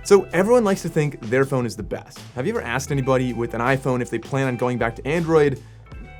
So everyone likes to think their phone is the best. Have you ever asked anybody with an iPhone if they plan on going back to Android?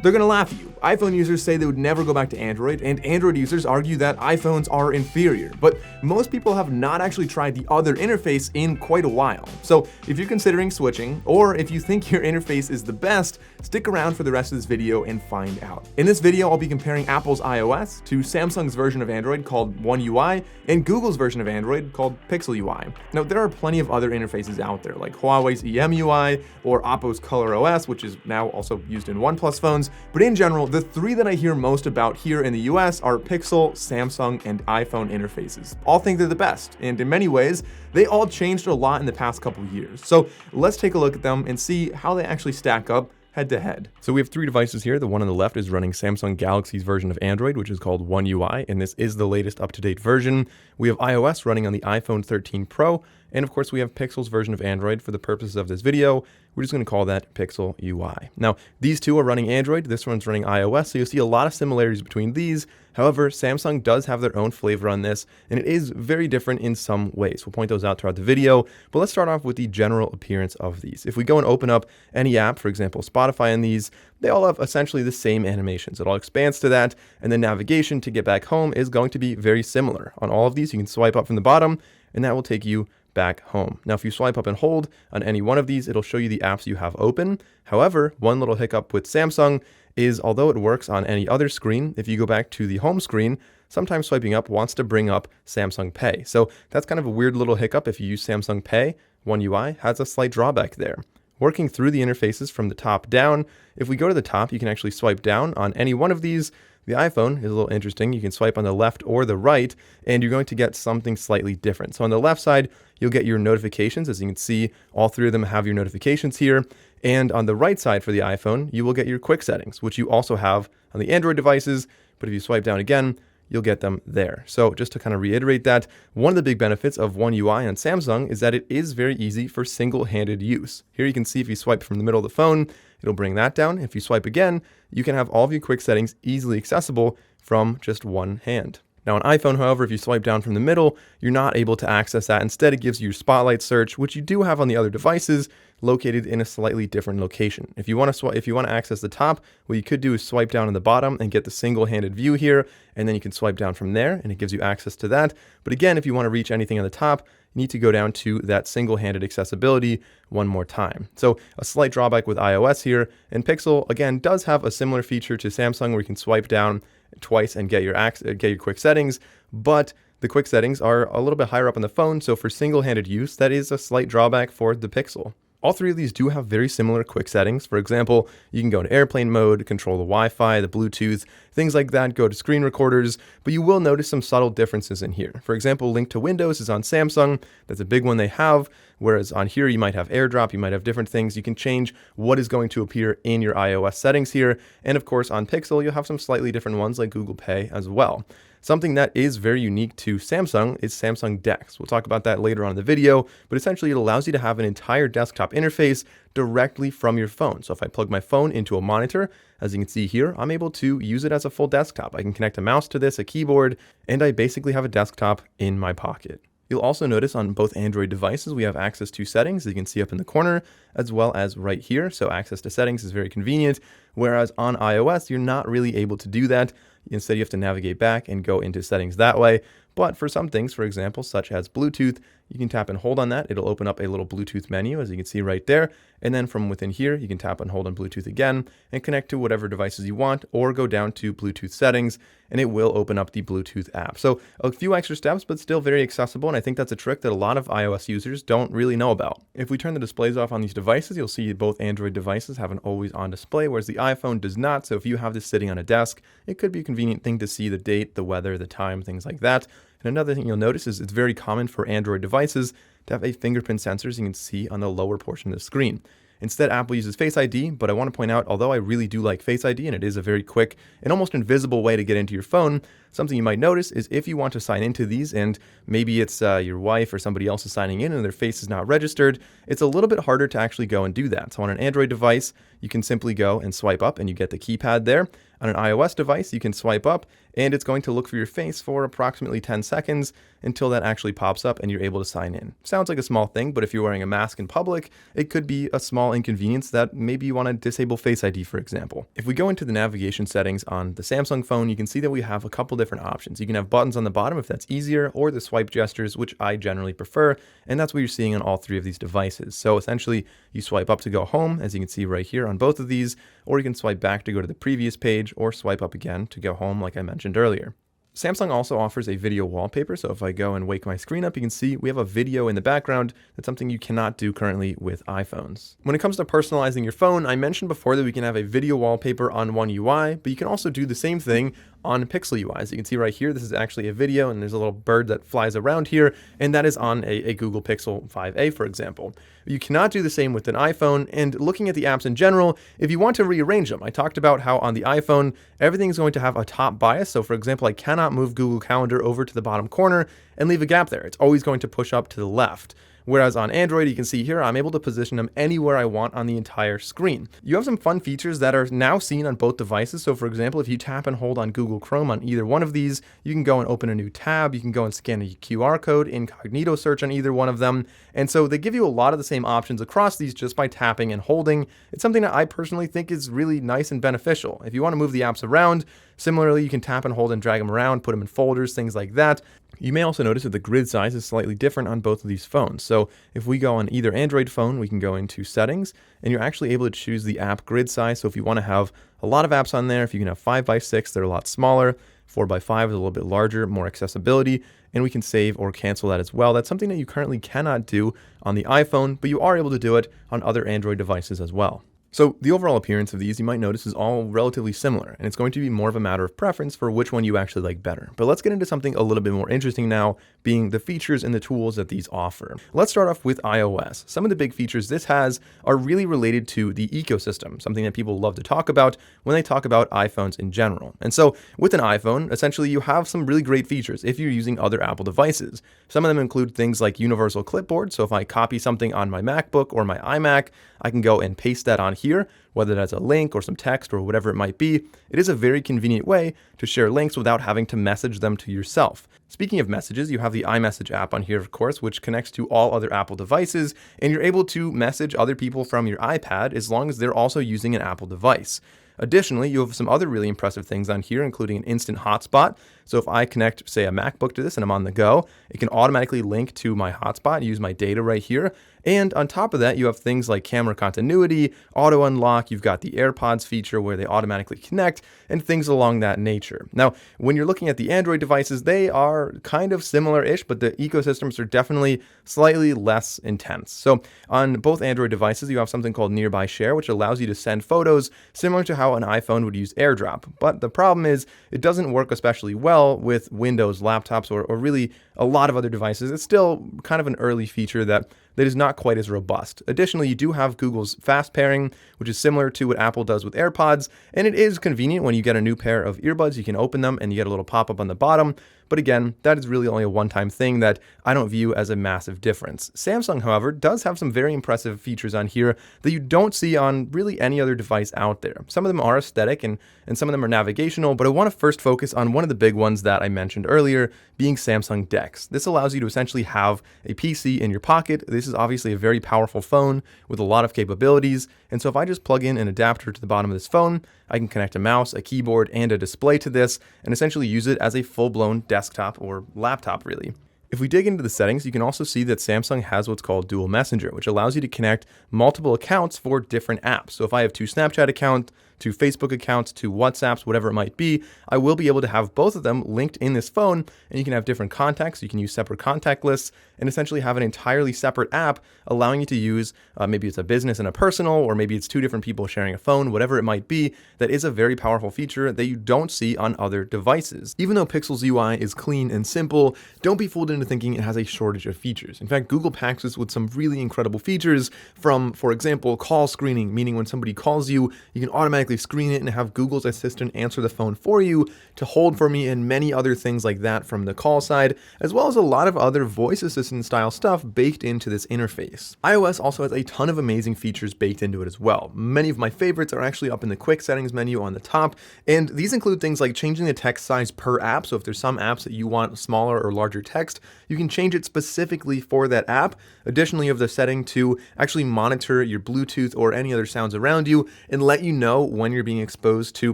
They're gonna laugh at you. iPhone users say they would never go back to Android, and Android users argue that iPhones are inferior. But most people have not actually tried the other interface in quite a while. So if you're considering switching, or if you think your interface is the best, stick around for the rest of this video and find out. In this video, I'll be comparing Apple's iOS to Samsung's version of Android called One UI and Google's version of Android called Pixel UI. Now, there are plenty of other interfaces out there, like Huawei's EMUI or Oppo's ColorOS, which is now also used in OnePlus phones. But in general, the three that I hear most about here in the US are Pixel, Samsung, and iPhone interfaces. All think they're the best, and in many ways, they all changed a lot in the past couple years. So let's take a look at them and see how they actually stack up head to head. So we have three devices here. The one on the left is running Samsung Galaxy's version of Android, which is called One UI, and this is the latest up-to-date version. We have iOS running on the iPhone 13 Pro, and of course we have Pixel's version of Android. For the purposes of this video, we're just going to call that Pixel UI. Now, these two are running Android, this one's running iOS, so you'll see a lot of similarities between these. However, Samsung does have their own flavor on this, and it is very different in some ways. We'll point those out throughout the video, but let's start off with the general appearance of these. If we go and open up any app, for example, Spotify on these, they all have essentially the same animations. It all expands to that, and then navigation to get back home is going to be very similar. On all of these, you can swipe up from the bottom, and that will take you back home. Now, if you swipe up and hold on any one of these, it'll show you the apps you have open. However, one little hiccup with Samsung is, although it works on any other screen, if you go back to the home screen, sometimes swiping up wants to bring up Samsung Pay. So that's kind of a weird little hiccup if you use Samsung Pay. One UI has a slight drawback there. Working through the interfaces from the top down, if we go to the top, you can actually swipe down on any one of these. The iPhone is a little interesting. You can swipe on the left or the right, and you're going to get something slightly different. So on the left side, you'll get your notifications. As you can see, all three of them have your notifications here. And on the right side for the iPhone, you will get your quick settings, which you also have on the Android devices. But if you swipe down again, you'll get them there. So just to kind of reiterate that, one of the big benefits of One UI on Samsung is that it is very easy for single-handed use. Here you can see if you swipe from the middle of the phone, it'll bring that down. If you swipe again, you can have all of your quick settings easily accessible from just one hand. Now on iPhone, however, if you swipe down from the middle, you're not able to access that. Instead, it gives you your spotlight search, which you do have on the other devices, located in a slightly different location. If you want to access the top, what you could do is swipe down on the bottom and get the single-handed view here, and then you can swipe down from there, and it gives you access to that. But again, if you want to reach anything on the top, you need to go down to that single-handed accessibility one more time. So a slight drawback with iOS here, and Pixel, again, does have a similar feature to Samsung where you can swipe down twice and get your quick settings, but the quick settings are a little bit higher up on the phone, so for single-handed use, that is a slight drawback for the Pixel. All three of these do have very similar quick settings. For example, you can go into airplane mode, control the Wi-Fi, the Bluetooth, things like that, go to screen recorders, but you will notice some subtle differences in here. For example, link to Windows is on Samsung. That's a big one they have, whereas on here you might have AirDrop, you might have different things. You can change what is going to appear in your iOS settings here. And of course, on Pixel, you'll have some slightly different ones like Google Pay as well. Something that is very unique to Samsung is Samsung DeX. We'll talk about that later on in the video, but essentially it allows you to have an entire desktop interface directly from your phone. So if I plug my phone into a monitor, as you can see here, I'm able to use it as a full desktop. I can connect a mouse to this, a keyboard, and I basically have a desktop in my pocket. You'll also notice on both Android devices, we have access to settings, as you can see up in the corner, as well as right here. So access to settings is very convenient, whereas on iOS, you're not really able to do that. Instead, you have to navigate back and go into settings that way. But for some things, for example, such as Bluetooth, you can tap and hold on that. It'll open up a little Bluetooth menu, as you can see right there. And then from within here, you can tap and hold on Bluetooth again and connect to whatever devices you want, or go down to Bluetooth settings, and it will open up the Bluetooth app. So a few extra steps, but still very accessible. And I think that's a trick that a lot of iOS users don't really know about. If we turn the displays off on these devices, you'll see both Android devices have an always on display, whereas the iPhone does not. So if you have this sitting on a desk, it could be a convenient thing to see the date, the weather, the time, things like that. And another thing you'll notice is it's very common for Android devices to have a fingerprint sensor, as you can see on the lower portion of the screen. Instead, Apple uses Face ID, but I want to point out, although I really do like Face ID, and it is a very quick and almost invisible way to get into your phone, something you might notice is if you want to sign into these, and maybe it's your wife or somebody else is signing in and their face is not registered, it's a little bit harder to actually go and do that. So on an Android device, you can simply go and swipe up and you get the keypad there. On an iOS device, you can swipe up and it's going to look for your face for approximately 10 seconds until that actually pops up and you're able to sign in. Sounds like a small thing, but if you're wearing a mask in public, it could be a small inconvenience that maybe you want to disable Face ID, for example. If we go into the navigation settings on the Samsung phone, you can see that we have a couple different options. You can have buttons on the bottom if that's easier, or the swipe gestures, which I generally prefer, and that's what you're seeing on all three of these devices. So essentially, you swipe up to go home, as you can see right here on both of these, or you can swipe back to go to the previous page, or swipe up again to go home like I mentioned earlier. Samsung also offers a video wallpaper, so if I go and wake my screen up, you can see we have a video in the background. That's something you cannot do currently with iPhones. When it comes to personalizing your phone, I mentioned before that we can have a video wallpaper on One UI, but you can also do the same thing on Pixel UI. As you can see right here, this is actually a video, and there's a little bird that flies around here, and that is on a Google Pixel 5a, for example. You cannot do the same with an iPhone, and looking at the apps in general, if you want to rearrange them, I talked about how on the iPhone, everything is going to have a top bias. So for example, I cannot move Google Calendar over to the bottom corner and leave a gap there. It's always going to push up to the left. Whereas on Android, you can see here, I'm able to position them anywhere I want on the entire screen. You have some fun features that are now seen on both devices. So for example, if you tap and hold on Google Chrome on either one of these, you can go and open a new tab. You can go and scan a QR code, incognito search on either one of them. And so they give you a lot of the same options across these just by tapping and holding. It's something that I personally think is really nice and beneficial. If you want to move the apps around, similarly, you can tap and hold and drag them around, put them in folders, things like that. You may also notice that the grid size is slightly different on both of these phones. So if we go on either Android phone, we can go into settings and you're actually able to choose the app grid size. So if you want to have a lot of apps on there, if you can have 5x6, they're a lot smaller. 4x5 is a little bit larger, more accessibility, and we can save or cancel that as well. That's something that you currently cannot do on the iPhone, but you are able to do it on other Android devices as well. So the overall appearance of these, you might notice, is all relatively similar, and it's going to be more of a matter of preference for which one you actually like better. But let's get into something a little bit more interesting now, being the features and the tools that these offer. Let's start off with iOS. Some of the big features this has are really related to the ecosystem, something that people love to talk about when they talk about iPhones in general. And so with an iPhone, essentially you have some really great features if you're using other Apple devices. Some of them include things like universal clipboard. So if I copy something on my MacBook or my iMac, I can go and paste that on here, whether that's a link or some text or whatever it might be. It is a very convenient way to share links without having to message them to yourself. Speaking of messages, you have the iMessage app on here, of course, which connects to all other Apple devices, and you're able to message other people from your iPad as long as they're also using an Apple device. Additionally, you have some other really impressive things on here, including an instant hotspot. So if I connect, say, a MacBook to this and I'm on the go, it can automatically link to my hotspot and use my data right here. And on top of that, you have things like camera continuity, auto unlock, you've got the AirPods feature where they automatically connect, and things along that nature. Now, when you're looking at the Android devices, they are kind of similar-ish, but the ecosystems are definitely slightly less intense. So on both Android devices, you have something called Nearby Share, which allows you to send photos similar to how an iPhone would use AirDrop. But the problem is it doesn't work especially well with Windows laptops or really a lot of other devices. It's still kind of an early feature that is not quite as robust. Additionally, you do have Google's fast pairing, which is similar to what Apple does with AirPods, and it is convenient when you get a new pair of earbuds, you can open them and you get a little pop-up on the bottom. But again, that is really only a one-time thing that I don't view as a massive difference. Samsung, however, does have some very impressive features on here that you don't see on really any other device out there. Some of them are aesthetic and some of them are navigational, but I want to first focus on one of the big ones that I mentioned earlier, being Samsung DeX. This allows you to essentially have a PC in your pocket. This is obviously a very powerful phone with a lot of capabilities, and so if I just plug in an adapter to the bottom of this phone, I can connect a mouse, a keyboard, and a display to this, and essentially use it as a full-blown desktop or laptop, really. If we dig into the settings, you can also see that Samsung has what's called Dual Messenger, which allows you to connect multiple accounts for different apps. So if I have 2 Snapchat accounts, 2 Facebook accounts, 2 WhatsApps, whatever it might be, I will be able to have both of them linked in this phone, and you can have different contacts. You can use separate contact lists and essentially have an entirely separate app allowing you to use, maybe it's a business and a personal, or maybe it's 2 different people sharing a phone, whatever it might be. That is a very powerful feature that you don't see on other devices. Even though Pixel's UI is clean and simple, don't be fooled into thinking it has a shortage of features. In fact, Google packs this with some really incredible features from, for example, call screening, meaning when somebody calls you, you can automatically automatically screen it and have Google's Assistant answer the phone for you, to hold for me, and many other things like that from the call side, as well as a lot of other voice assistant style stuff baked into this interface. iOS also has a ton of amazing features baked into it as well. Many of my favorites are actually up in the quick settings menu on the top, and these include things like changing the text size per app. So if there's some apps that you want smaller or larger text, you can change it specifically for that app. Additionally, you have the setting to actually monitor your Bluetooth or any other sounds around you and let you know when you're being exposed to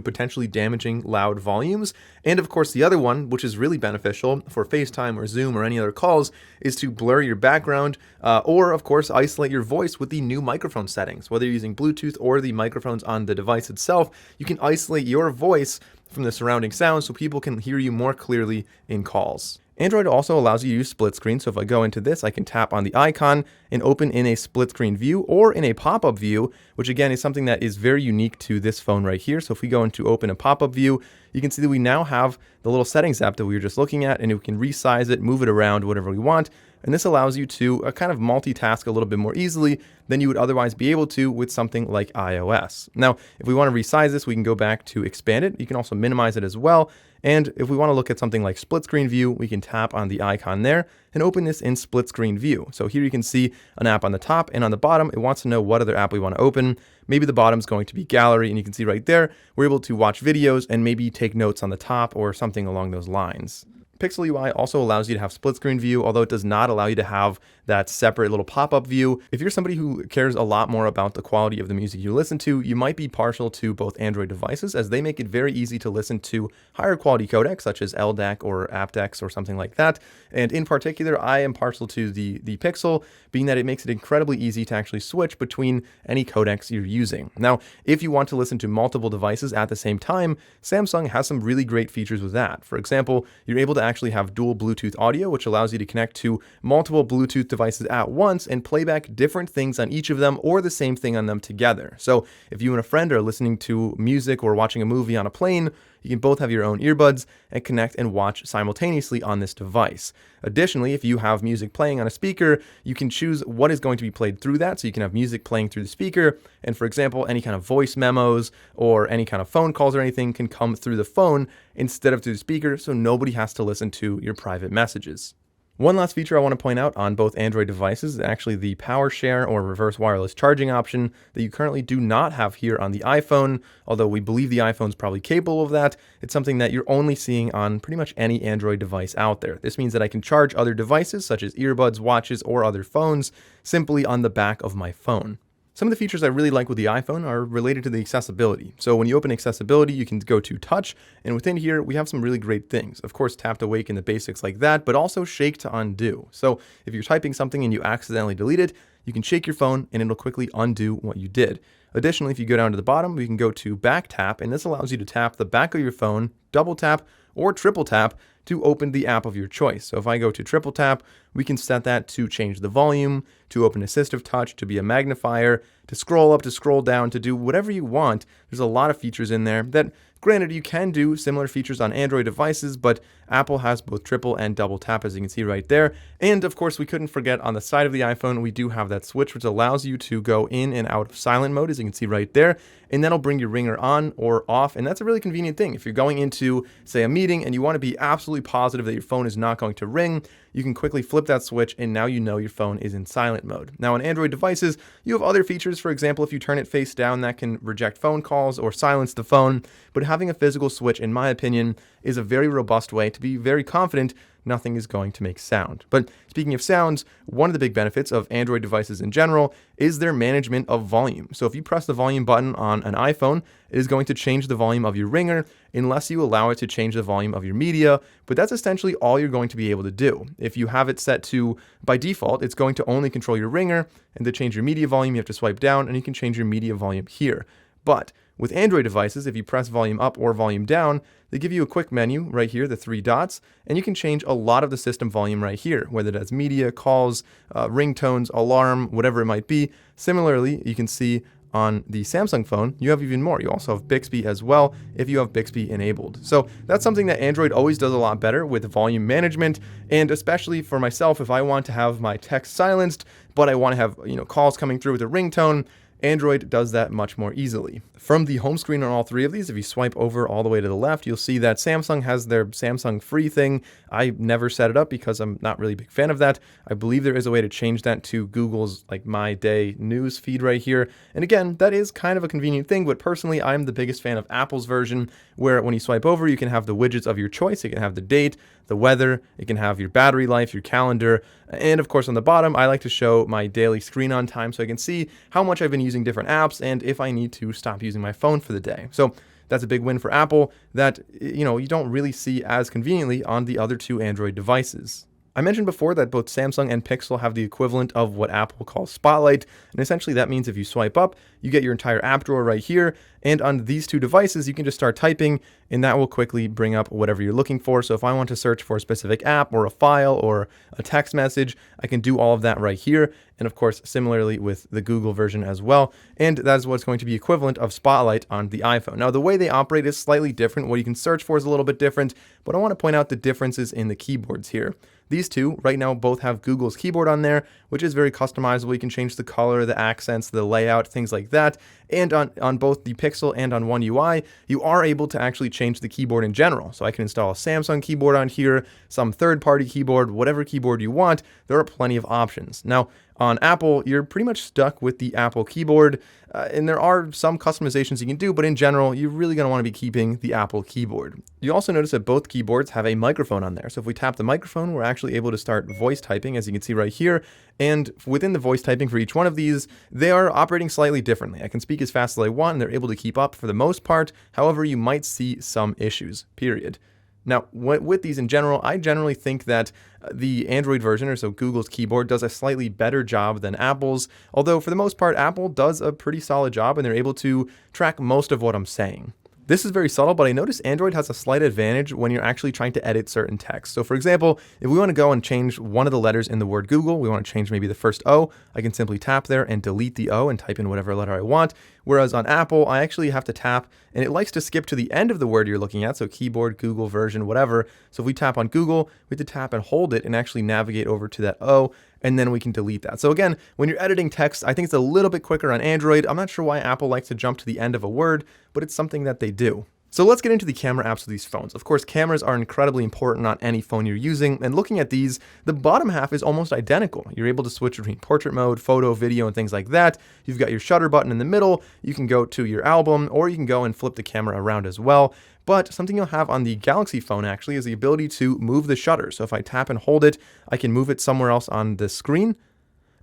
potentially damaging loud volumes. And of course, the other one, which is really beneficial for FaceTime or Zoom or any other calls, is to blur your background or of course isolate your voice with the new microphone settings. Whether you're using Bluetooth or the microphones on the device itself, you can isolate your voice from the surrounding sound so people can hear you more clearly in calls. Android also allows you to use split screen, so if I go into this, I can tap on the icon and open in a split screen view or in a pop-up view, which again is something that is very unique to this phone right here. So if we go into open a pop-up view, you can see that we now have the little settings app that we were just looking at, and we can resize it, move it around, whatever we want. And this allows you to kind of multitask a little bit more easily than you would otherwise be able to with something like iOS. Now, if we want to resize this, we can go back to expand it. You can also minimize it as well. And if we want to look at something like split screen view, we can tap on the icon there and open this in split screen view. So here you can see an app on the top, and on the bottom, it wants to know what other app we want to open. Maybe the bottom's going to be gallery, and you can see right there, we're able to watch videos and maybe take notes on the top or something along those lines. Pixel UI also allows you to have split screen view, although it does not allow you to have that separate little pop-up view. If you're somebody who cares a lot more about the quality of the music you listen to, you might be partial to both Android devices, as they make it very easy to listen to higher quality codecs such as LDAC or aptX or something like that. And in particular, I am partial to the Pixel, being that it makes it incredibly easy to actually switch between any codecs you're using. Now, if you want to listen to multiple devices at the same time, Samsung has some really great features with that. For example, you're able to actually have dual Bluetooth audio, which allows you to connect to multiple Bluetooth devices at once and play back different things on each of them or the same thing on them together. So if you and a friend are listening to music or watching a movie on a plane, you can both have your own earbuds and connect and watch simultaneously on this device. Additionally, if you have music playing on a speaker, you can choose what is going to be played through that. So you can have music playing through the speaker. And for example, any kind of voice memos or any kind of phone calls or anything can come through the phone instead of through the speaker, so nobody has to listen to your private messages. One last feature I want to point out on both Android devices is actually the power share or reverse wireless charging option that you currently do not have here on the iPhone. Although we believe the iPhone is probably capable of that, it's something that you're only seeing on pretty much any Android device out there. This means that I can charge other devices such as earbuds, watches, or other phones simply on the back of my phone. Some of the features I really like with the iPhone are related to the accessibility. So when you open accessibility, you can go to touch, and within here, we have some really great things. Of course, tap to wake and the basics like that, but also shake to undo. So if you're typing something and you accidentally delete it, you can shake your phone and it'll quickly undo what you did. Additionally, if you go down to the bottom, we can go to back tap, and this allows you to tap the back of your phone, double tap, or triple tap to open the app of your choice. So if I go to triple tap, we can set that to change the volume, to open assistive touch, to be a magnifier, to scroll up, to scroll down, to do whatever you want. There's a lot of features in there that, granted, you can do similar features on Android devices, but Apple has both triple and double tap, as you can see right there. And of course, we couldn't forget on the side of the iPhone, we do have that switch, which allows you to go in and out of silent mode, as you can see right there. And that'll bring your ringer on or off. And that's a really convenient thing. If you're going into, say, a meeting and you want to be absolutely positive that your phone is not going to ring, you can quickly flip that switch and now you know your phone is in silent mode. Now on Android devices, you have other features. For example, if you turn it face down, that can reject phone calls or silence the phone. But having a physical switch, in my opinion, is a very robust way to be very confident nothing is going to make sound. But speaking of sounds, one of the big benefits of Android devices in general is their management of volume. So if you press the volume button on an iPhone, it is going to change the volume of your ringer unless you allow it to change the volume of your media, but that's essentially all you're going to be able to do. If you have it set to, by default, it's going to only control your ringer, and to change your media volume, you have to swipe down, and you can change your media volume here. But with Android devices, if you press volume up or volume down, they give you a quick menu right here, the 3 dots, and you can change a lot of the system volume right here, whether that's media, calls, ringtones, alarm, whatever it might be. Similarly, you can see on the Samsung phone, you have even more. You also have Bixby as well if you have Bixby enabled. So that's something that Android always does a lot better with volume management, and especially for myself, if I want to have my text silenced, but I want to have calls coming through with a ringtone, Android does that much more easily. From the home screen on all three of these, if you swipe over all the way to the left, you'll see that Samsung has their Samsung Free thing. I never set it up because I'm not really a big fan of that. I believe there is a way to change that to Google's like My Day news feed right here. And again, that is kind of a convenient thing, but personally, I'm the biggest fan of Apple's version, where when you swipe over, you can have the widgets of your choice. You can have the date, the weather, it can have your battery life, your calendar, and of course on the bottom, I like to show my daily screen on time so I can see how much I've been using different apps and if I need to stop using my phone for the day. So that's a big win for Apple that, you don't really see as conveniently on the other two Android devices. I mentioned before that both Samsung and Pixel have the equivalent of what Apple calls Spotlight, and essentially that means if you swipe up, you get your entire app drawer right here, and on these two devices, you can just start typing, and that will quickly bring up whatever you're looking for. So if I want to search for a specific app or a file or a text message, I can do all of that right here, and of course, similarly with the Google version as well, and that is what's going to be equivalent of Spotlight on the iPhone. Now, the way they operate is slightly different. What you can search for is a little bit different, but I want to point out the differences in the keyboards here. These two right now both have Google's keyboard on there, which is very customizable. You can change the color, the accents, the layout, things like that. And on both the Pixel and on One UI, you are able to actually change the keyboard in general. So I can install a Samsung keyboard on here, some third-party keyboard, whatever keyboard you want. There are plenty of options. Now, on Apple, you're pretty much stuck with the Apple keyboard, and there are some customizations you can do, but in general, you're really going to want to be keeping the Apple keyboard. You also notice that both keyboards have a microphone on there. So if we tap the microphone, we're actually able to start voice typing, as you can see right here. And within the voice typing for each one of these, they are operating slightly differently. I can speak as fast as I want, and they're able to keep up for the most part. However, you might see some issues, period. Now, with these in general, I generally think that the Android version, or so Google's keyboard, does a slightly better job than Apple's, although for the most part, Apple does a pretty solid job and they're able to track most of what I'm saying. This is very subtle, but I notice Android has a slight advantage when you're actually trying to edit certain text. So for example, if we want to go and change one of the letters in the word Google, we want to change maybe the first O, I can simply tap there and delete the O and type in whatever letter I want. Whereas on Apple, I actually have to tap, and it likes to skip to the end of the word you're looking at, so keyboard, Google version, whatever. So if we tap on Google, we have to tap and hold it and actually navigate over to that O, and then we can delete that. So again, when you're editing text, I think it's a little bit quicker on Android. I'm not sure why Apple likes to jump to the end of a word, but it's something that they do. So let's get into the camera apps of these phones. Of course, cameras are incredibly important on any phone you're using, and looking at these, the bottom half is almost identical. You're able to switch between portrait mode, photo, video, and things like that. You've got your shutter button in the middle. You can go to your album, or you can go and flip the camera around as well. But something you'll have on the Galaxy phone actually is the ability to move the shutter. So if I tap and hold it, I can move it somewhere else on the screen.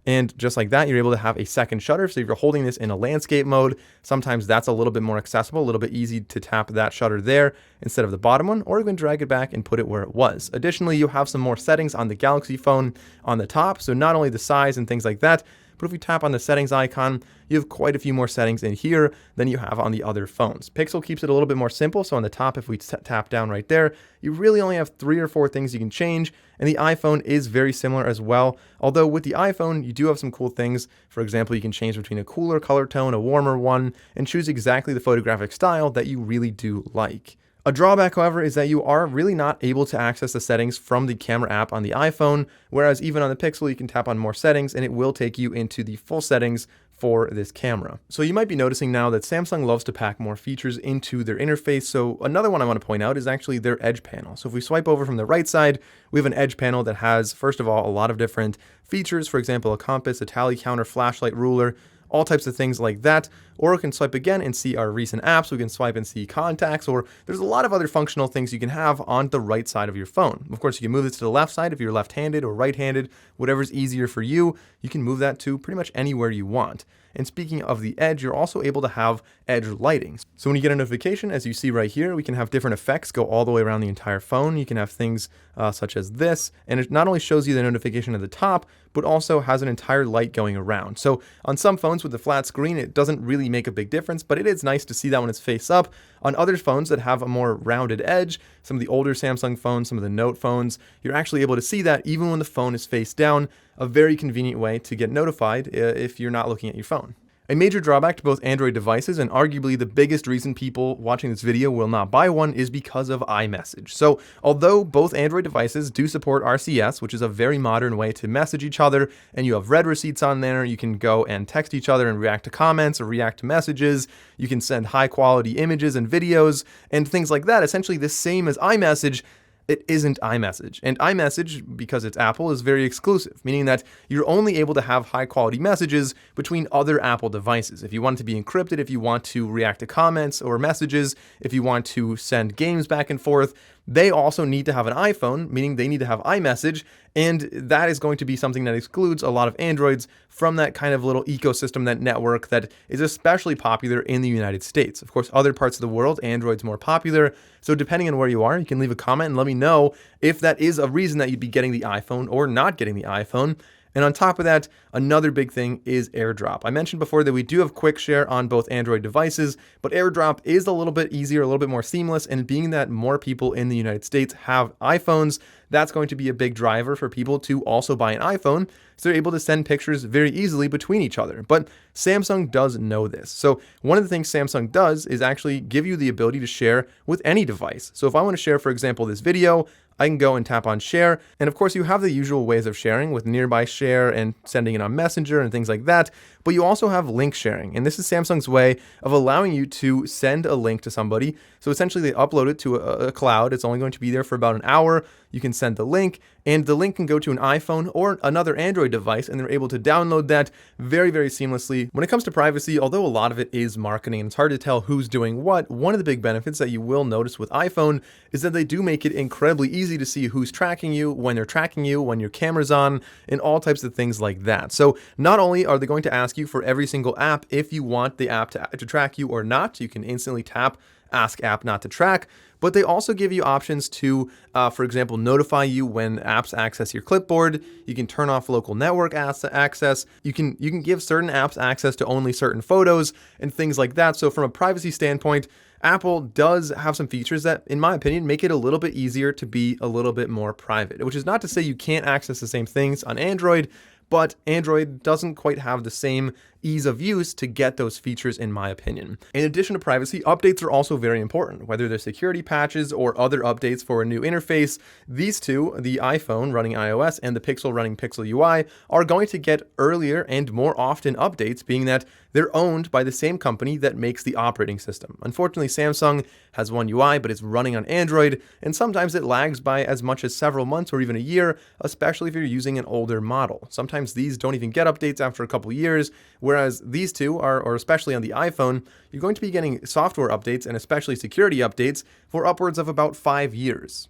And just like that, you're able to have a second shutter. So if you're holding this in a landscape mode, sometimes that's a little bit more accessible, a little bit easy to tap that shutter there instead of the bottom one, or you can drag it back and put it where it was. Additionally, you have some more settings on the Galaxy phone on the top. So not only the size and things like that, but if we tap on the settings icon, you have quite a few more settings in here than you have on the other phones. Pixel keeps it a little bit more simple. So on the top, if we tap down right there, you really only have 3 or 4 things you can change. And the iPhone is very similar as well. Although with the iPhone, you do have some cool things. For example, you can change between a cooler color tone, a warmer one, and choose exactly the photographic style that you really do like. A drawback, however, is that you are really not able to access the settings from the camera app on the iPhone, whereas even on the Pixel, you can tap on more settings and it will take you into the full settings for this camera. So you might be noticing now that Samsung loves to pack more features into their interface. So another one I want to point out is actually their Edge panel. So if we swipe over from the right side, we have an Edge panel that has, first of all, a lot of different features. For example, a compass, a tally counter, flashlight, ruler, all types of things like that. Or we can swipe again and see our recent apps. We can swipe and see contacts, or there's a lot of other functional things you can have on the right side of your phone. Of course, you can move this to the left side if you're left-handed or right-handed, whatever's easier for you. You can move that to pretty much anywhere you want. And speaking of the Edge, you're also able to have Edge lighting. So when you get a notification, as you see right here, we can have different effects go all the way around the entire phone. You can have things such as this, and it not only shows you the notification at the top, but also has an entire light going around. So on some phones with a flat screen, it doesn't really make a big difference, but it is nice to see that when it's face up. On other phones that have a more rounded edge, some of the older Samsung phones, some of the Note phones, you're actually able to see that even when the phone is face down. A very convenient way to get notified if you're not looking at your phone. A major drawback to both Android devices, and arguably the biggest reason people watching this video will not buy one, is because of iMessage. So although both Android devices do support RCS, which is a very modern way to message each other, and you have read receipts on there, you can go and text each other and react to comments or react to messages, you can send high quality images and videos and things like that, essentially the same as iMessage, it isn't iMessage. And iMessage, because it's Apple, is very exclusive, meaning that you're only able to have high quality messages between other Apple devices. If you want it to be encrypted, if you want to react to comments or messages, if you want to send games back and forth, they also need to have an iPhone, meaning they need to have iMessage, and that is going to be something that excludes a lot of Androids from that kind of little ecosystem, that network that is especially popular in the United States. Of course, other parts of the world, Android's more popular, so depending on where you are, you can leave a comment and let me know if that is a reason that you'd be getting the iPhone or not getting the iPhone. And on top of that, another big thing is AirDrop. I mentioned before that we do have Quick Share on both Android devices, but AirDrop is a little bit easier, a little bit more seamless, and being that more people in the United States have iPhones, that's going to be a big driver for people to also buy an iPhone, so they're able to send pictures very easily between each other. But Samsung does know this. So one of the things Samsung does is actually give you the ability to share with any device. So if I want to share, for example, this video, I can go and tap on share. And of course, you have the usual ways of sharing with nearby share and sending it on Messenger and things like that. But you also have link sharing. And this is Samsung's way of allowing you to send a link to somebody. So essentially, they upload it to a cloud. It's only going to be there for about an hour. You can send the link, and the link can go to an iPhone or another Android device, and they're able to download that very, very seamlessly. When it comes to privacy, although a lot of it is marketing and it's hard to tell who's doing what, one of the big benefits that you will notice with iPhone is that they do make it incredibly easy to see who's tracking you, when they're tracking you, when your camera's on, and all types of things like that. So not only are they going to ask you for every single app if you want the app to track you or not, you can instantly tap ask app not to track, but they also give you options to, for example, notify you when apps access your clipboard. You can turn off local network access. You can give certain apps access to only certain photos and things like that. So from a privacy standpoint, Apple does have some features that, in my opinion, make it a little bit easier to be a little bit more private, which is not to say you can't access the same things on Android, but Android doesn't quite have the same ease of use to get those features, in my opinion. In addition to privacy, updates are also very important, whether they're security patches or other updates for a new interface. These two, the iPhone running iOS and the Pixel running Pixel UI, are going to get earlier and more often updates, being that they're owned by the same company that makes the operating system. Unfortunately, Samsung has one UI, but it's running on Android, and sometimes it lags by as much as several months or even a year, especially if you're using an older model. Sometimes these don't even get updates after a couple years, whereas these two are, or especially on the iPhone, you're going to be getting software updates and especially security updates for upwards of about 5 years.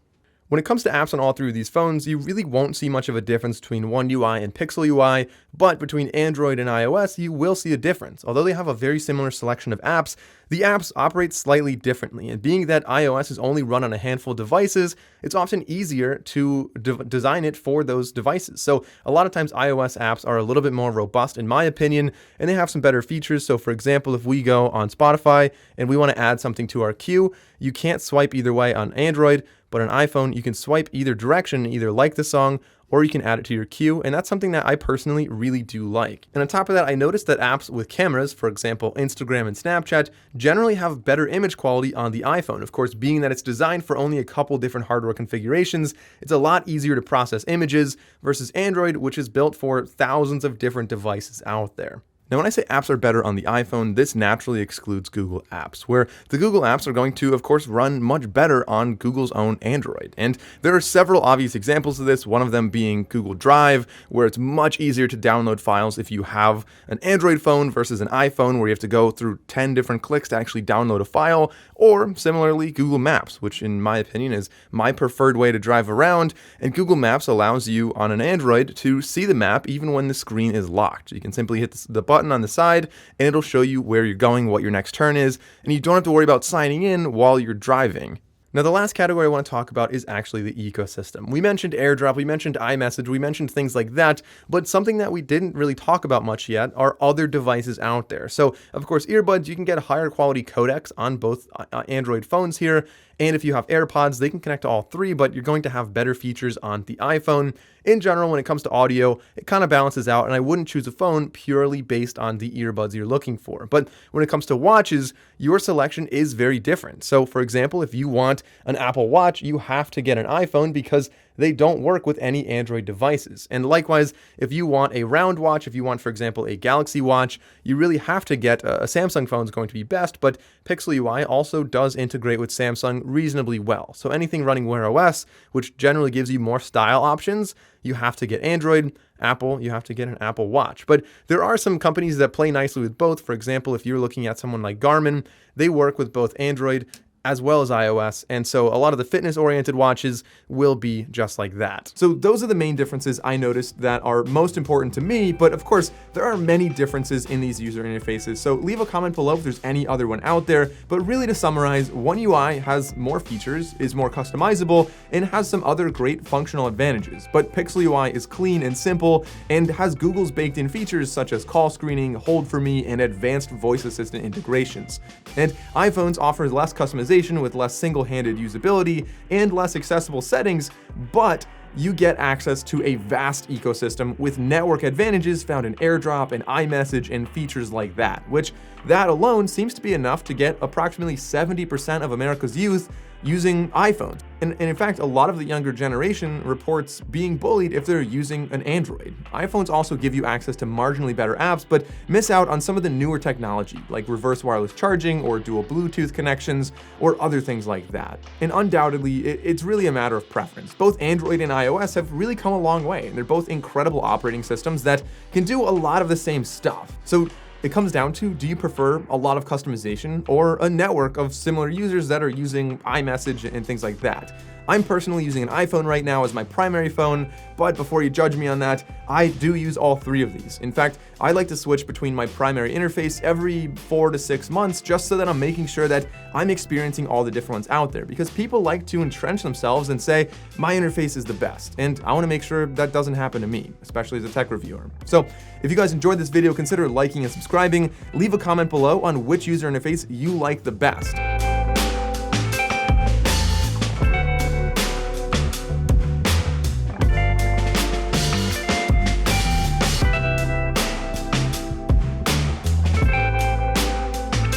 When it comes to apps on all three of these phones, you really won't see much of a difference between One UI and Pixel UI, but between Android and iOS, you will see a difference. Although they have a very similar selection of apps, the apps operate slightly differently, and being that iOS is only run on a handful of devices, it's often easier to design it for those devices. So a lot of times iOS apps are a little bit more robust, in my opinion, and they have some better features. So for example, if we go on Spotify and we want to add something to our queue, you can't swipe either way on Android, but on iPhone, you can swipe either direction, either like the song, or you can add it to your queue, and that's something that I personally really do like. And on top of that, I noticed that apps with cameras, for example, Instagram and Snapchat, generally have better image quality on the iPhone. Of course, being that it's designed for only a couple different hardware configurations, it's a lot easier to process images versus Android, which is built for thousands of different devices out there. Now, when I say apps are better on the iPhone, this naturally excludes Google Apps, where the Google Apps are going to, of course, run much better on Google's own Android. And there are several obvious examples of this, one of them being Google Drive, where it's much easier to download files if you have an Android phone versus an iPhone, where you have to go through 10 different clicks to actually download a file, or similarly, Google Maps, which in my opinion is my preferred way to drive around, and Google Maps allows you on an Android to see the map even when the screen is locked. You can simply hit the button on the side and it'll show you where you're going, what your next turn is, and you don't have to worry about signing in while you're driving. Now, the last category I want to talk about is actually the ecosystem. We mentioned AirDrop, we mentioned iMessage, we mentioned things like that, but something that we didn't really talk about much yet are other devices out there. So, of course, earbuds, you can get higher quality codecs on both Android phones here, and if you have AirPods, they can connect to all three, but you're going to have better features on the iPhone. in general, when it comes to audio, it kind of balances out, and I wouldn't choose a phone purely based on the earbuds you're looking for. But when it comes to watches, your selection is very different. So for example, if you want an Apple Watch, you have to get an iPhone because they don't work with any Android devices. And likewise, if you want a round watch, if you want, for example, a Galaxy Watch, you really have to get a Samsung phone is going to be best, but Pixel UI also does integrate with Samsung reasonably well. So anything running Wear OS, which generally gives you more style options, you have to get Android. Apple, you have to get an Apple Watch. But there are some companies that play nicely with both. For example, if you're looking at someone like Garmin, they work with both Android as well as iOS, and so a lot of the fitness-oriented watches will be just like that. So those are the main differences I noticed that are most important to me, but of course, there are many differences in these user interfaces, so leave a comment below if there's any other one out there. But really, to summarize, One UI has more features, is more customizable, and has some other great functional advantages. But Pixel UI is clean and simple, and has Google's baked-in features such as call screening, hold for me, and advanced voice assistant integrations. And iPhones offers less customization with less single-handed usability and less accessible settings, but you get access to a vast ecosystem with network advantages found in AirDrop and iMessage and features like that, which that alone seems to be enough to get approximately 70% of America's youth using iPhones. And in fact, a lot of the younger generation reports being bullied if they're using an Android. iPhones also give you access to marginally better apps, but miss out on some of the newer technology, like reverse wireless charging or dual Bluetooth connections, or other things like that. And undoubtedly, it's really a matter of preference. Both Android and iOS have really come a long way, and they're both incredible operating systems that can do a lot of the same stuff. So it comes down to, do you prefer a lot of customization or a network of similar users that are using iMessage and things like that? I'm personally using an iPhone right now as my primary phone, but before you judge me on that, I do use all three of these. In fact, I like to switch between my primary interface every 4 to 6 months just so that I'm making sure that I'm experiencing all the different ones out there, because people like to entrench themselves and say, my interface is the best, and I want to make sure that doesn't happen to me, especially as a tech reviewer. So if you guys enjoyed this video, consider liking and subscribing. Leave a comment below on which user interface you like the best.